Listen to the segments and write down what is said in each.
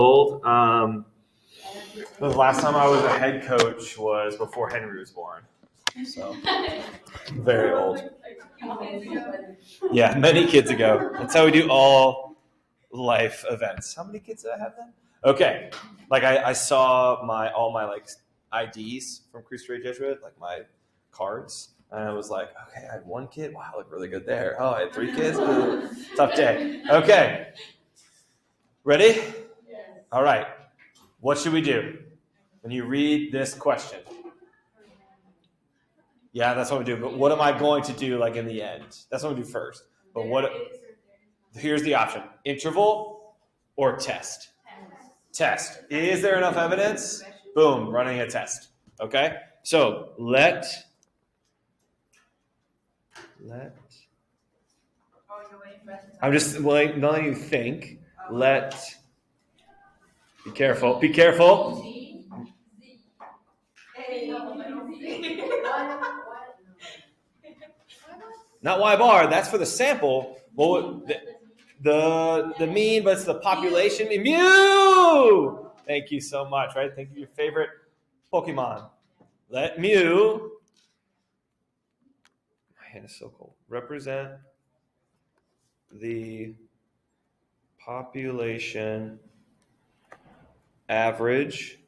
old. The last time I was a head coach was before Henry was born. So, very old. Yeah, many kids ago. That's how we do all life events. How many kids did I have then? Okay. Like I saw all my like IDs from Cristo Rey Jesuit, like my cards. And I was like, okay, I had one kid. Wow, I look really good there. Oh, I had 3 kids. Tough day. Okay. Ready? Yes. All right. What should we do when you read this question? Yeah, that's what we do. But what am I going to do like in the end? That's what we do first. But here's the option. Interval or test? Test. Is there enough evidence? Boom, running a test. Okay? So let I'm just letting you think. Be careful. Be careful. Not Y bar. That's for the sample. Well, the mean, but it's the population. Mu. Thank you so much. Right. Think of your favorite Pokemon. Let mu. My hand is so cold. Represent the population average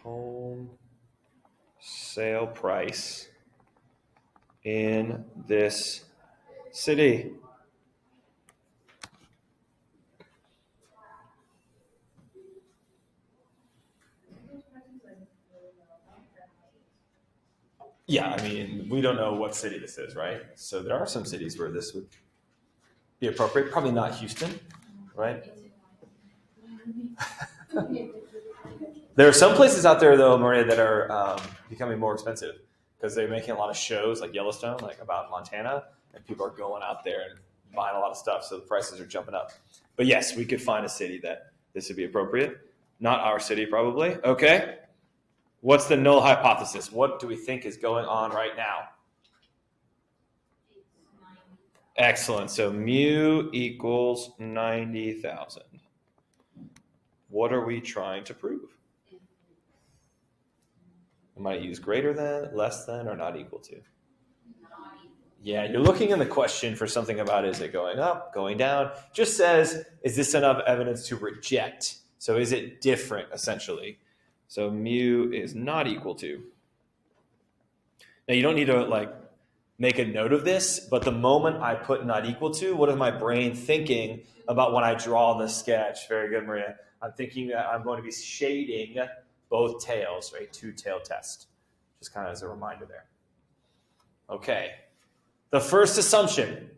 home sale price in this city. Yeah, I mean, we don't know what city this is, right? So there are some cities where this would be appropriate. Probably not Houston, right? There are some places out there, though, Maria, that are becoming more expensive because they're making a lot of shows like Yellowstone, like about Montana, and people are going out there and buying a lot of stuff, so the prices are jumping up. But yes, we could find a city that this would be appropriate. Not our city, probably. Okay. What's the null hypothesis? What do we think is going on right now? Excellent. So mu equals 90,000. What are we trying to prove? I might use greater than, less than, or not equal to. Yeah, you're looking in the question for something about is it going up, going down? Just says, is this enough evidence to reject? So is it different, essentially? So mu is not equal to. Now, you don't need to make a note of this, but the moment I put not equal to, what is my brain thinking about when I draw the sketch? Very good, Maria. I'm thinking that I'm going to be shading both tails, right? 2-tailed test. Just kind of as a reminder there. Okay. The first assumption.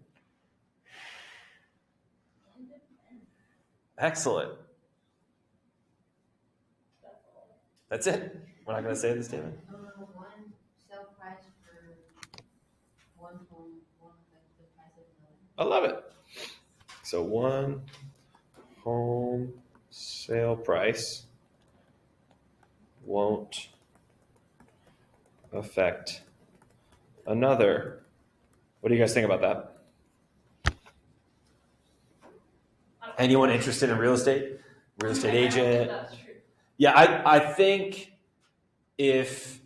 Excellent. That's it. We're not going to say the statement. One sale price for one home won't affect the price of another. I love it. So one home sale price won't affect another. What do you guys think about that? Anyone interested in real estate? Real estate agent? That's true. Yeah, I think if,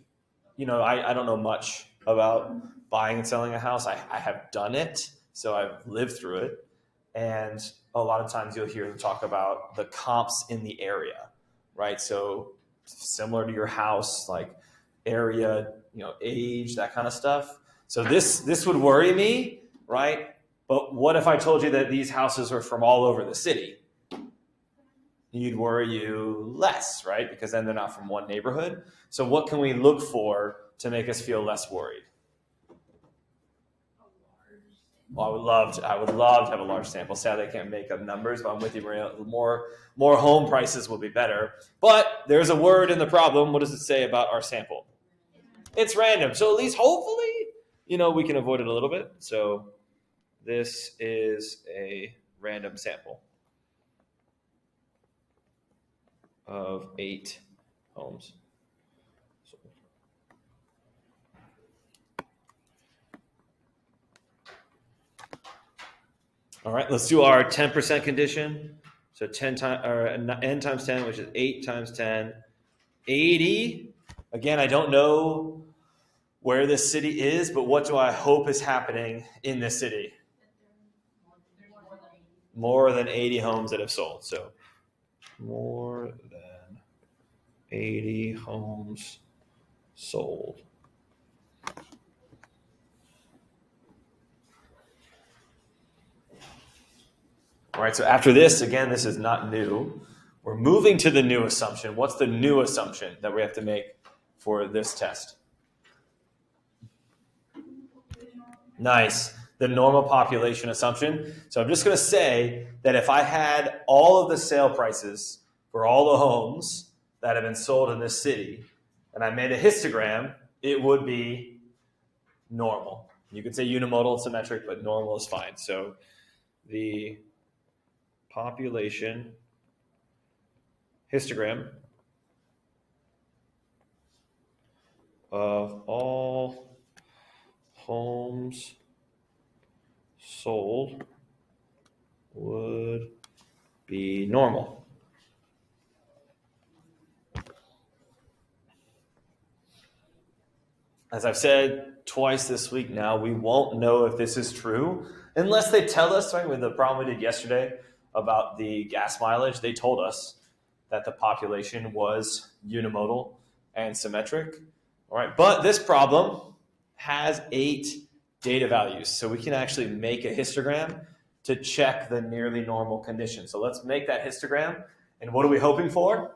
I don't know much about buying and selling a house. I have done it, so I've lived through it. And a lot of times you'll hear them talk about the comps in the area, right? So similar to your house, like area, age, that kind of stuff. So this would worry me, right? But what if I told you that these houses are from all over the city? You'd worry you less, right? Because then they're not from one neighborhood. So what can we look for to make us feel less worried? Well, I would love to have a large sample. Sadly, I can't make up numbers, but I'm with you, Maria. More home prices will be better. But there's a word in the problem. What does it say about our sample? It's random. So at least hopefully, we can avoid it a little bit. So this is a random sample of 8 homes. All right, let's do our 10% condition. So 10 times, or n times 10, which is 8 times 10, 80. Again, I don't know where this city is, but what do I hope is happening in this city? More than 80 homes that have sold. So more than 80 homes sold. All right, so after this, again, this is not new. We're moving to the new assumption. What's the new assumption that we have to make for this test? Nice. The normal population assumption. So I'm just going to say that if I had all of the sale prices for all the homes that have been sold in this city, and I made a histogram, it would be normal. You could say unimodal and symmetric, but normal is fine. So the population histogram of all homes sold would be normal. As I've said twice this week now, we won't know if this is true unless they tell us, right? With the problem we did yesterday about the gas mileage, they told us that the population was unimodal and symmetric. All right, but this problem has 8 data values, so we can actually make a histogram to check the nearly normal condition. So let's make that histogram, and what are we hoping for?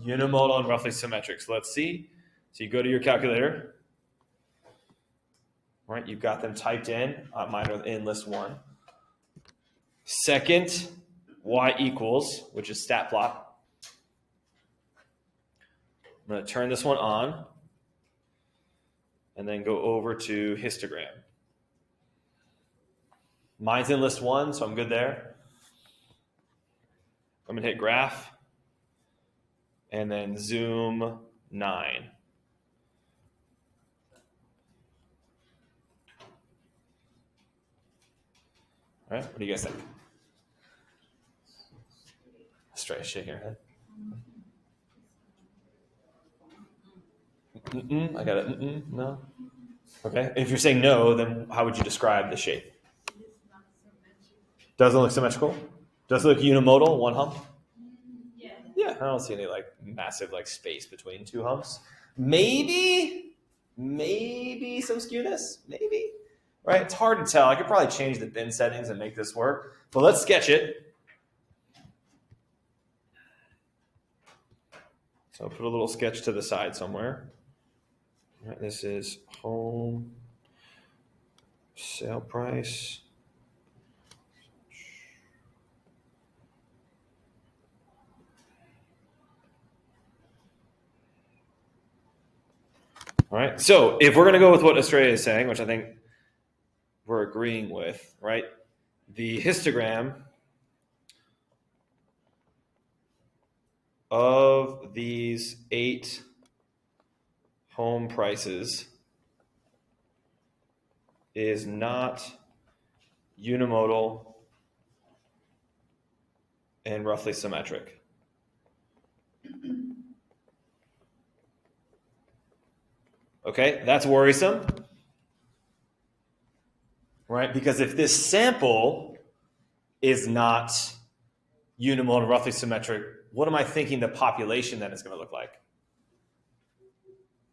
Unimodal and roughly symmetric. So let's see. So you go to your calculator, right? You've got them typed in. Mine are in list 1. Second, y equals, which is stat plot. I'm going to turn this one on and then go over to histogram. Mine's in list 1, so I'm good there. I'm going to hit graph and then zoom 9. All right, what do you guys think? Straight shaking her head. I got it. No. Okay. If you're saying no, then how would you describe the shape? Doesn't look symmetrical. Does it look unimodal? One hump. Yeah. I don't see any like massive like space between 2 humps. Maybe some skewness. Maybe. Right. It's hard to tell. I could probably change the bin settings and make this work. But let's sketch it. So I'll put a little sketch to the side somewhere. All right, this is home sale price. All right, so if we're going to go with what Estrella is saying, which I think we're agreeing with, right? The histogram of these 8 home prices is not unimodal and roughly symmetric. Okay, that's worrisome, right? Because if this sample is not unimodal and roughly symmetric, what am I thinking the population then is going to look like?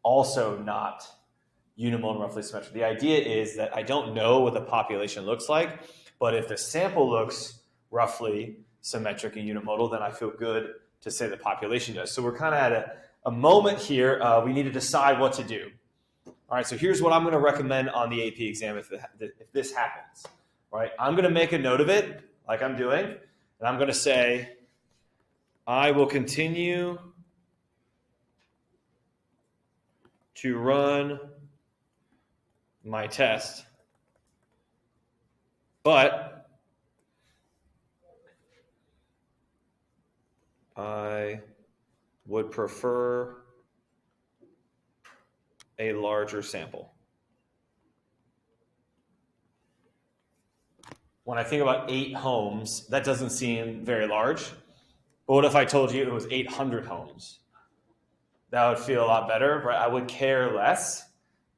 Also not unimodal and roughly symmetric. The idea is that I don't know what the population looks like, but if the sample looks roughly symmetric and unimodal, then I feel good to say the population does. So we're kind of at a moment here. We need to decide what to do. All right, so here's what I'm going to recommend on the AP exam if this happens. All right, I'm going to make a note of it, like I'm doing, and I'm going to say, I will continue to run my test, but I would prefer a larger sample. when I think about 8 homes, that doesn't seem very large. But what if I told you it was 800 homes? That would feel a lot better, right? I would care less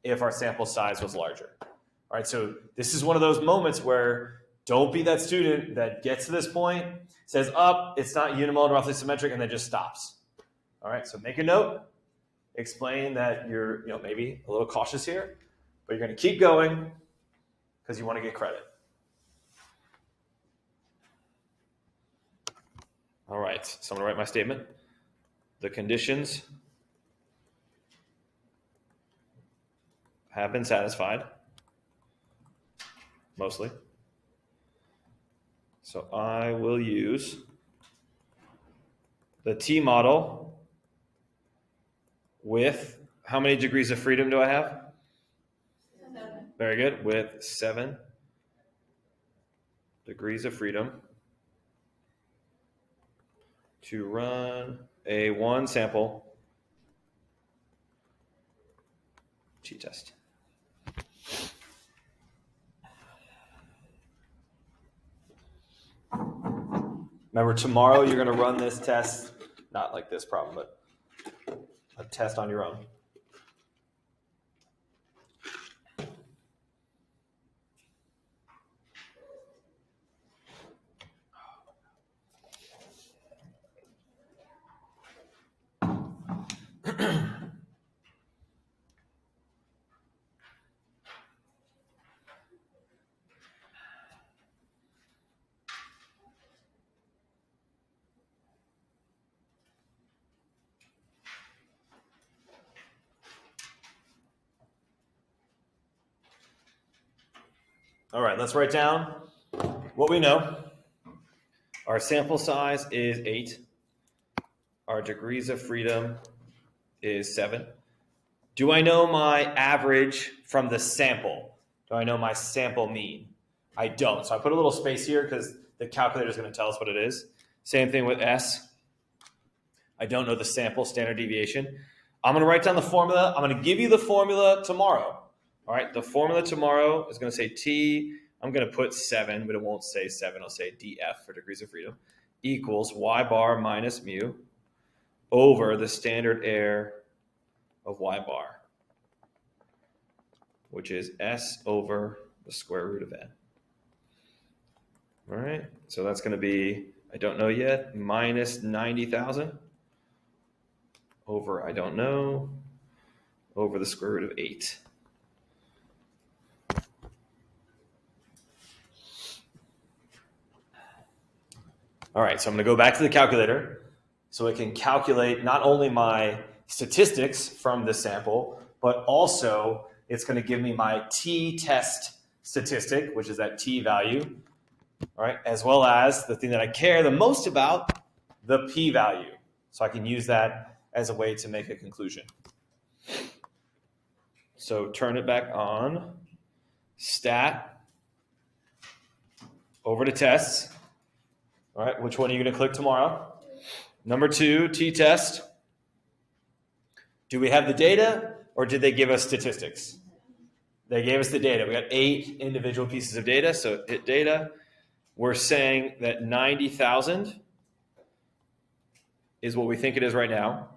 if our sample size was larger. All right, so this is one of those moments where don't be that student that gets to this point, says, it's not unimodal, roughly symmetric, and then just stops. All right, so make a note, explain that you're maybe a little cautious here, but you're going to keep going because you want to get credit. All right, so I'm going to write my statement. The conditions have been satisfied, mostly. So I will use the T model with, how many degrees of freedom do I have? 7. Very good. With 7 degrees of freedom to run a 1 sample t-test. Remember, tomorrow you're going to run this test, not like this problem, but a test on your own. All right, let's write down what we know. Our sample size is 8. Our degrees of freedom is 7. Do I know my average from the sample? Do I know my sample mean? I don't. So I put a little space here because the calculator is going to tell us what it is. Same thing with S. I don't know the sample standard deviation. I'm going to write down the formula. I'm going to give you the formula tomorrow. All right, the formula tomorrow is going to say T. I'm going to put 7, but it won't say 7. I'll say DF for degrees of freedom equals Y bar minus mu over the standard error of Y bar, which is S over the square root of N. All right, so that's going to be, I don't know yet, minus 90,000 over, I don't know, over the square root of 8. All right, so I'm going to go back to the calculator so it can calculate not only my statistics from the sample, but also it's going to give me my t-test statistic, which is that t value, all right, as well as the thing that I care the most about, the p-value. So I can use that as a way to make a conclusion. So turn it back on, stat, over to tests. All right, which one are you going to click tomorrow? Number 2, t-test. Do we have the data or did they give us statistics? They gave us the data. We got 8 individual pieces of data, so hit data. We're saying that 90,000 is what we think it is right now.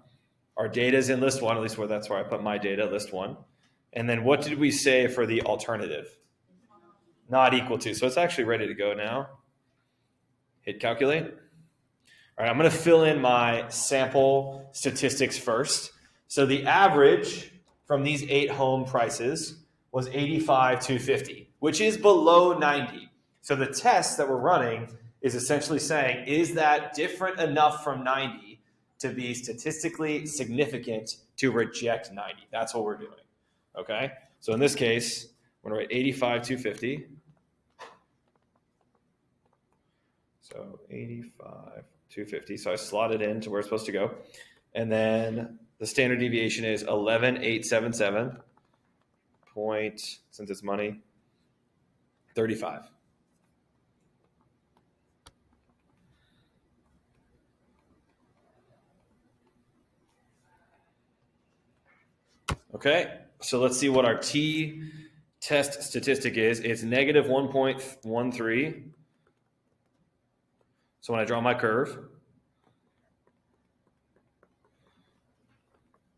Our data is in list 1, at least that's where I put my data, list 1. And then what did we say for the alternative? Not equal to. So it's actually ready to go now. Hit calculate. All right, I'm going to fill in my sample statistics first. So the average from these 8 home prices was 85,250, which is below 90. So the test that we're running is essentially saying, is that different enough from 90 to be statistically significant to reject 90? That's what we're doing. Okay? So in this case, I'm going to write 85,250. So 85,250. So I slot it into where it's supposed to go. And then the standard deviation is 11,877 point, since it's money, 35. Okay, so let's see what our t test statistic is it's negative 1.13. So when I draw my curve,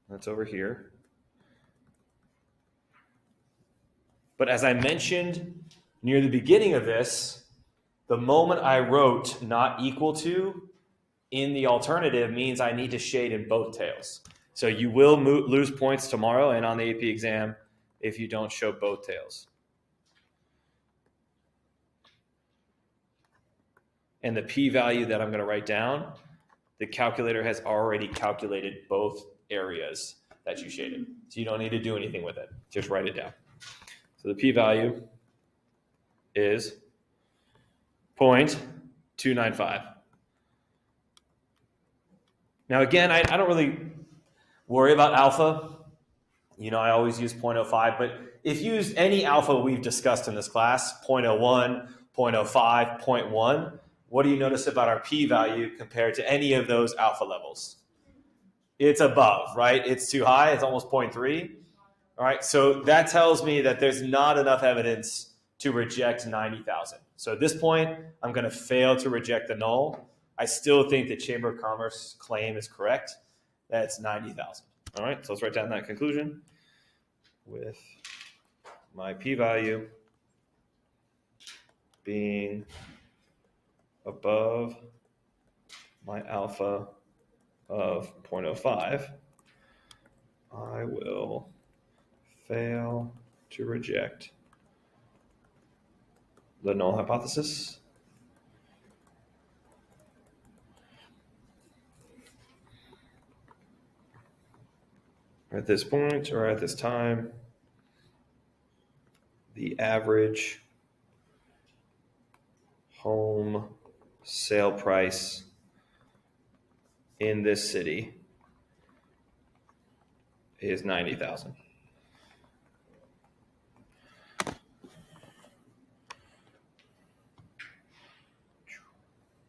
that's over here. But as I mentioned near the beginning of this, the moment I wrote not equal to in the alternative means I need to shade in both tails. So you will lose points tomorrow and on the AP exam if you don't show both tails. And the p-value that I'm going to write down, the calculator has already calculated both areas that you shaded. So you don't need to do anything with it. Just write it down. So the p-value is 0.295. Now again, I don't really worry about alpha. You know, I always use 0.05, but if you use any alpha we've discussed in this class, 0.01, 0.05, 0.1, what do you notice about our p-value compared to any of those alpha levels? It's above, right? It's too high. It's almost 0.3. All right, so that tells me that there's not enough evidence to reject 90,000. So at this point, I'm going to fail to reject the null. I still think the Chamber of Commerce claim is correct. That's 90,000. All right, so let's write down that conclusion with my p-value being above my alpha of 0.05, I will fail to reject the null hypothesis. At this point, or at this time, the average home sale price in this city is 90,000.